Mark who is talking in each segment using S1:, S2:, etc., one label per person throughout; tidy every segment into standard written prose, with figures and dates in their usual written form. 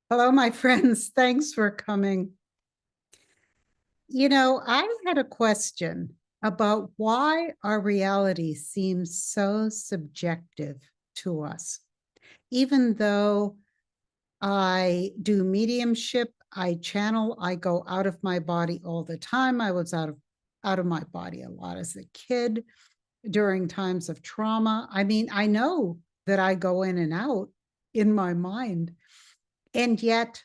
S1: Hello, my friends. Thanks for coming. I had a question about why our reality seems so subjective to us. Even though I do mediumship, I channel, I go out of my body all the time. I was out of my body a lot as a kid during times of trauma. I mean, I know that I go in and out in my mind, and yet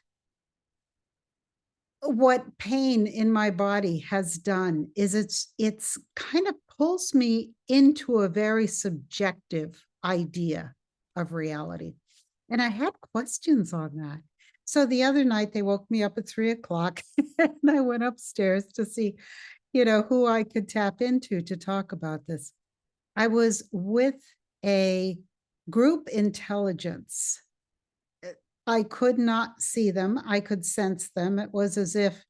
S1: what pain in my body has done is it's kind of pulls me into a very subjective idea of reality. And I had questions on that. So the other night they woke me up at 3 o'clock and I went upstairs to see, who I could tap into to talk about this. I was with a group intelligence. I could not see them. I could sense them. It was as if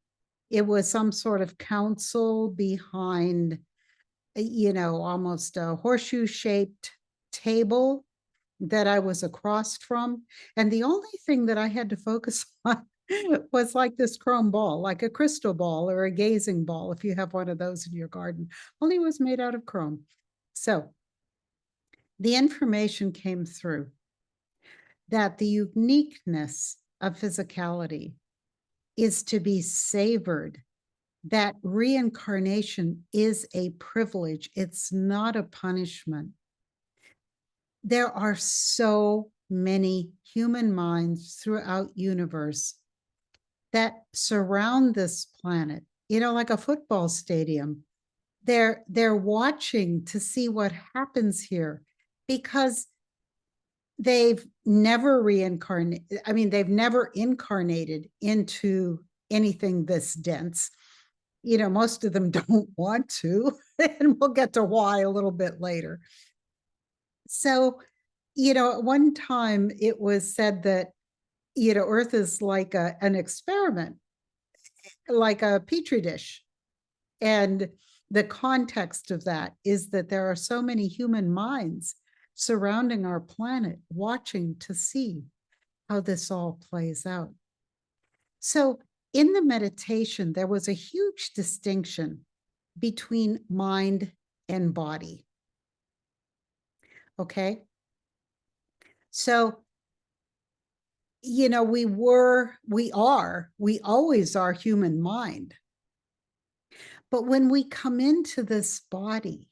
S1: it was some sort of council behind, almost a horseshoe shaped table that I was across from. And the only thing that I had to focus on was like this chrome ball, like a crystal ball or a gazing ball, if you have one of those in your garden, only it was made out of chrome. So the information came through that the uniqueness of physicality is to be savored, that reincarnation is a privilege. It's not a punishment. There are so many human minds throughout universe that surround this planet, like a football stadium. They're watching to see what happens here because they've never reincarnated. I mean, they've never incarnated into anything this dense. Most of them don't want to, and we'll get to why a little bit later. So, at one time it was said that, Earth is like an experiment, like a petri dish. And the context of that is that there are so many human minds surrounding our planet, watching to see how this all plays out. So, in the meditation, there was a huge distinction between mind and body. Okay. So, we always are human mind. But when we come into this body,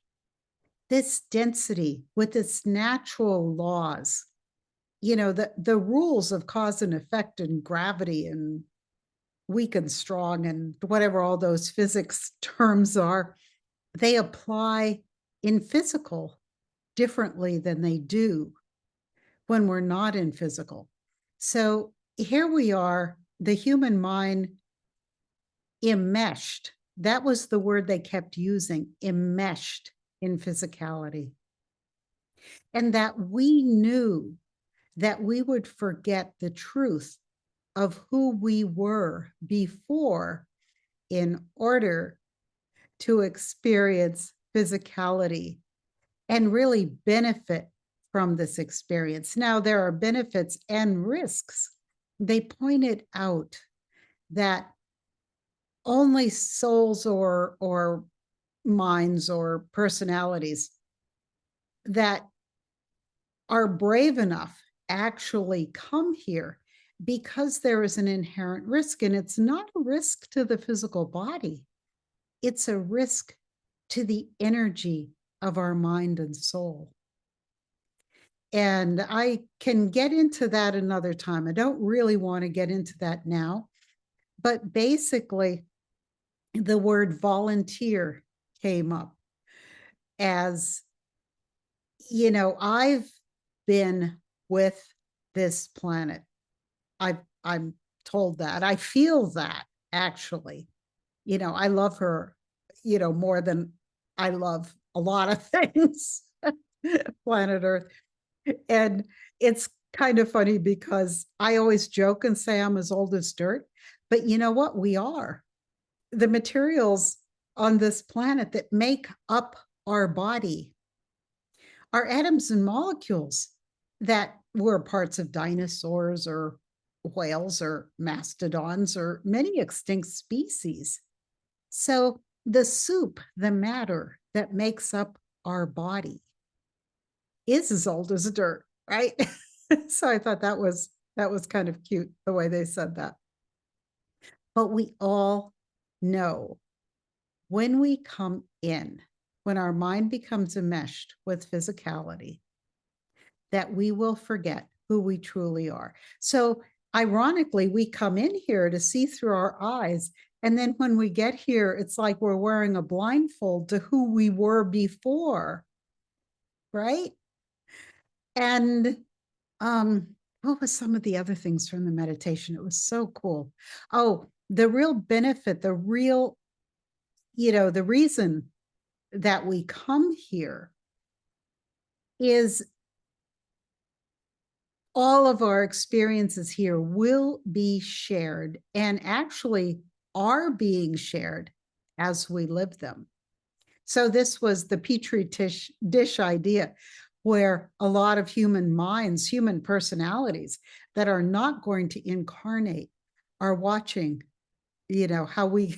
S1: this density with its natural laws, the rules of cause and effect and gravity and weak and strong and whatever all those physics terms are, they apply in physical differently than they do when we're not in physical. So here we are, the human mind enmeshed. That was the word they kept using, enmeshed in physicality. And that we knew that we would forget the truth of who we were before in order to experience physicality and really benefit from this experience. Now, there are benefits and risks. They pointed out that only souls or minds or personalities that are brave enough actually come here because there is an inherent risk. And it's not a risk to the physical body, it's a risk to the energy of our mind and soul. And I can get into that another time. I don't really want to get into that now. But basically, the word volunteer came up as, I've been with this planet. I'm told that. I feel that actually. I love her, more than I love a lot of things, planet Earth. And it's kind of funny because I always joke and say I'm as old as dirt. But you know what? We are. The materials on this planet that make up our body are atoms and molecules that were parts of dinosaurs or whales or mastodons or many extinct species. So the soup, the matter that makes up our body is as old as dirt, right? So I thought that was kind of cute the way they said that. But we all know when we come in, when our mind becomes enmeshed with physicality, that we will forget who we truly are. So ironically, we come in here to see through our eyes. And then when we get here, it's like we're wearing a blindfold to who we were before, right? And what was some of the other things from the meditation? It was so cool. Oh, the real benefit, the real, the reason that we come here is all of our experiences here will be shared and actually are being shared as we live them. So this was the petri dish idea, where a lot of human minds, human personalities that are not going to incarnate are watching, how we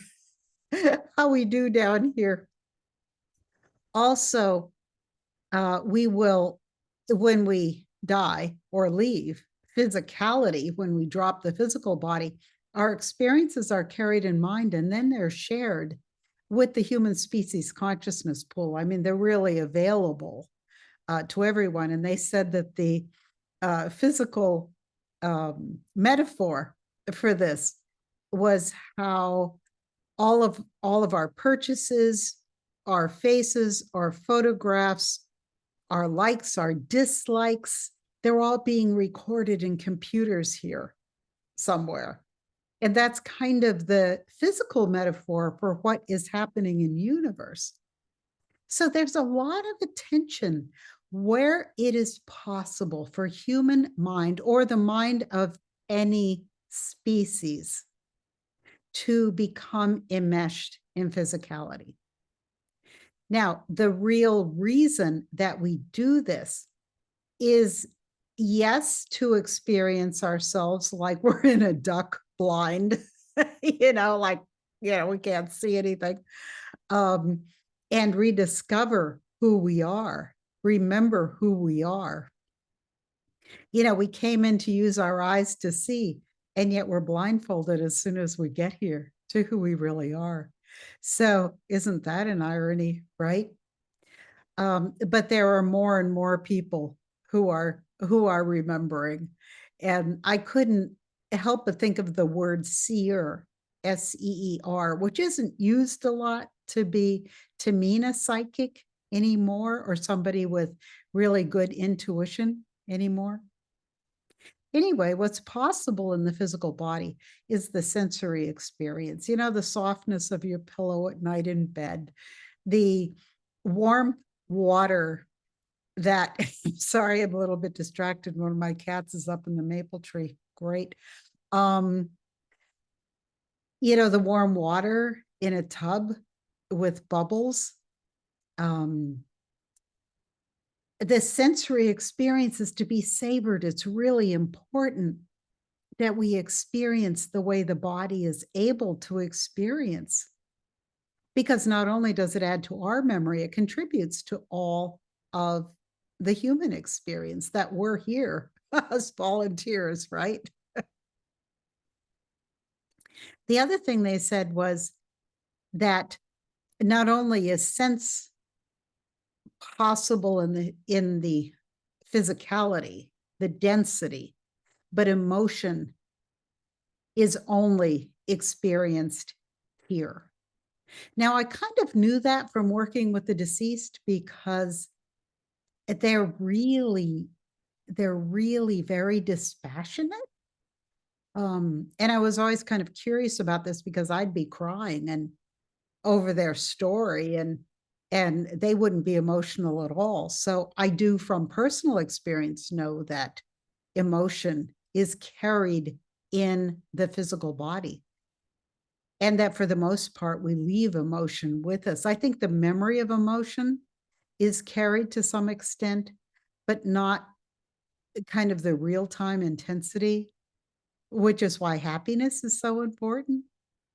S1: how we do down here. Also, we will, when we die or leave physicality, when we drop the physical body, our experiences are carried in mind and then they're shared with the human species consciousness pool. I mean, they're really available to everyone. And they said that the physical metaphor for this was how all of our purchases, our faces, our photographs, our likes, our dislikes, they're all being recorded in computers here somewhere. And that's kind of the physical metaphor for what is happening in universe. So there's a lot of attention where it is possible for human mind or the mind of any species to become enmeshed in physicality. Now, the real reason that we do this is, yes, to experience ourselves like we're in a duck blind, like, we can't see anything, and rediscover who we are, remember who we are. We came in to use our eyes to see, and yet we're blindfolded as soon as we get here to who we really are. So isn't that an irony, right? But there are more and more people who are remembering. And I couldn't help but think of the word seer, SEER, which isn't used a lot to mean a psychic anymore, or somebody with really good intuition anymore. Anyway, what's possible in the physical body is the sensory experience, the softness of your pillow at night in bed, the warm water that, sorry, I'm a little bit distracted. One of my cats is up in the maple tree. Great. The warm water in a tub with bubbles. The sensory experience is to be savored. It's really important that we experience the way the body is able to experience, because not only does it add to our memory, it contributes to all of the human experience that we're here as volunteers, right? The other thing they said was that not only is sense possible in the physicality, the density, but emotion is only experienced here. Now, I kind of knew that from working with the deceased, because they're really very dispassionate. And I was always kind of curious about this, because I'd be crying and over their story, and they wouldn't be emotional at all. So I do, from personal experience, know that emotion is carried in the physical body, and that for the most part, we leave emotion with us. I think the memory of emotion is carried to some extent, but not kind of the real-time intensity. which is why happiness is so important,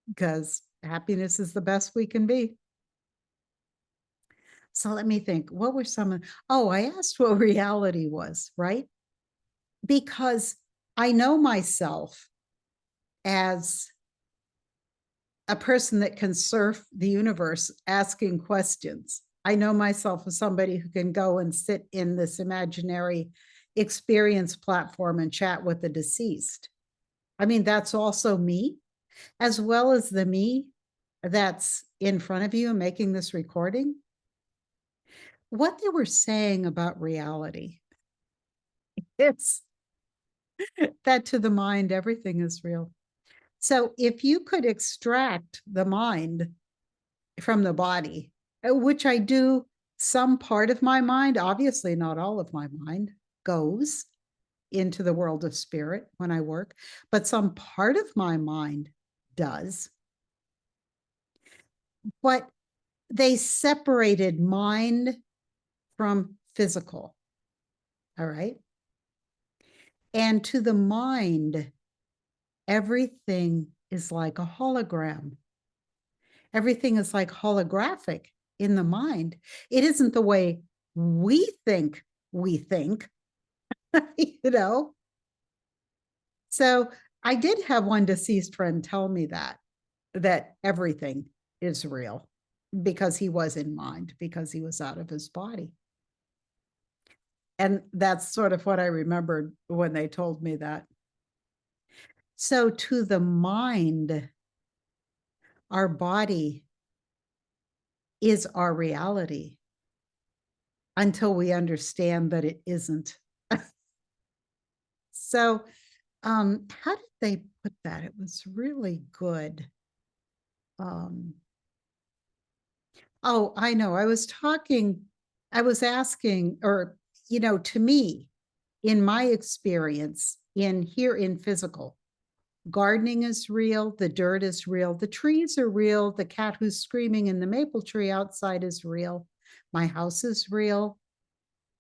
S1: because happiness is the best we can be. So let me think. What were some of, oh, I asked what reality was, right? Because I know myself as a person that can surf the universe asking questions. I know myself as somebody who can go and sit in this imaginary experience platform and chat with the deceased. I mean, that's also me, as well as the me that's in front of you and making this recording. What they were saying about reality, it's that to the mind, everything is real. So if you could extract the mind from the body, which I do, some part of my mind, obviously not all of my mind, goes into the world of spirit when I work, but some part of my mind does. But they separated mind from physical. All right. And to the mind, everything is like a hologram. Everything is like holographic in the mind. It isn't the way we think, you know? So I did have one deceased friend tell me that everything is real because he was in mind, because he was out of his body. And that's sort of what I remembered when they told me that. So to the mind, our body is our reality until we understand that it isn't. So how did they put that? It was really good. Oh, I know. I was asking, or, to me, in my experience in here in physical, gardening is real, the dirt is real, the trees are real, the cat who's screaming in the maple tree outside is real, my house is real,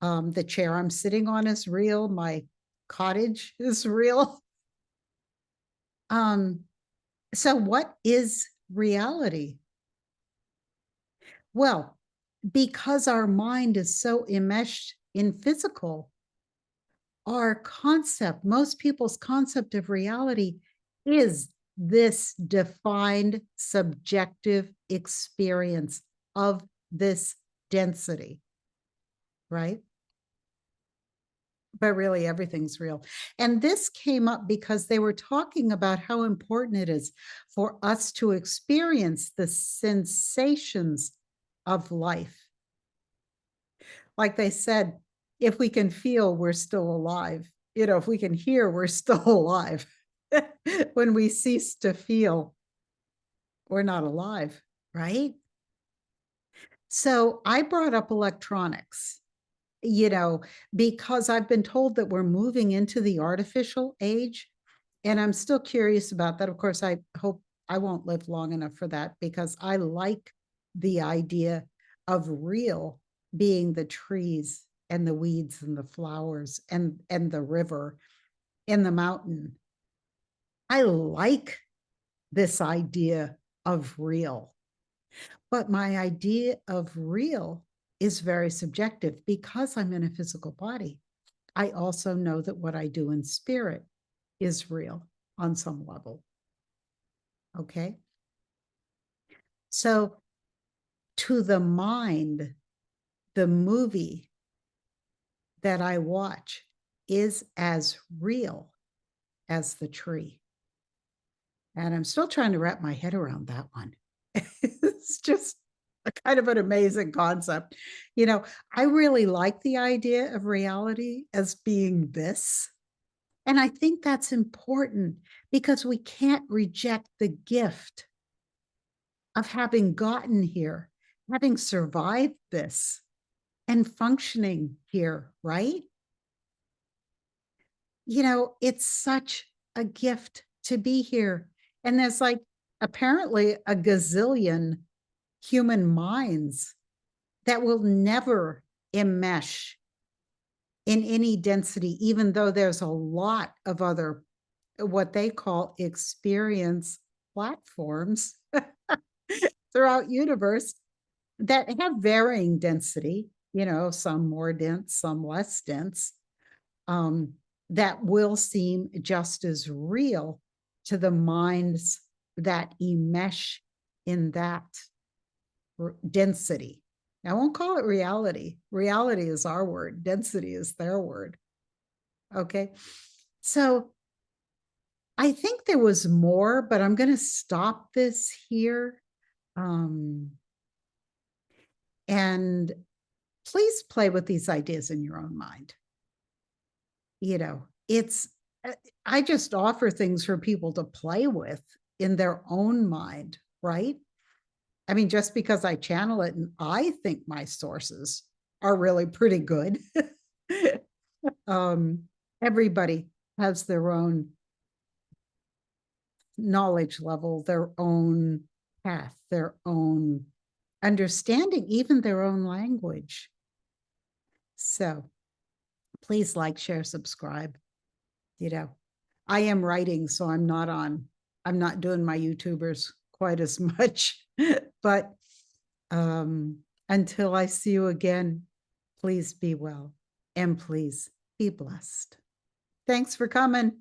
S1: the chair I'm sitting on is real, my cottage is real. So what is reality? Well, because our mind is so enmeshed in physical, most people's concept of reality is this defined subjective experience of this density, right? But really, everything's real. And this came up because they were talking about how important it is for us to experience the sensations of life. Like they said, if we can feel, we're still alive. If we can hear, we're still alive. When we cease to feel, we're not alive, right? So I brought up electronics, because I've been told that we're moving into the artificial age. And I'm still curious about that. Of course, I hope I won't live long enough for that, because I like the idea of real being the trees and the weeds and the flowers and the river and the mountain. I like this idea of real. But my idea of real is very subjective because I'm in a physical body. I also know that what I do in spirit is real on some level. Okay. So to the mind, the movie that I watch is as real as the tree. And I'm still trying to wrap my head around that one. It's just a kind of an amazing concept. I really like the idea of reality as being this. And I think that's important because we can't reject the gift of having gotten here, having survived this, and functioning here, right? It's such a gift to be here. And there's like apparently a gazillion human minds that will never enmesh in any density, even though there's a lot of other what they call experience platforms throughout universe that have varying density, some more dense, some less dense, um, that will seem just as real to the minds that enmesh in that density. I won't call it reality. Reality is our word. Density is their word. Okay. So I think there was more, but I'm going to stop this here. And please play with these ideas in your own mind. It's, I just offer things for people to play with in their own mind, right? I mean, just because I channel it and I think my sources are really pretty good. um, everybody has their own knowledge level, their own path, their own understanding, even their own language. So please like, share, subscribe. I am writing, so I'm not doing my YouTubers quite as much. But until I see you again, please be well and please be blessed. Thanks for coming.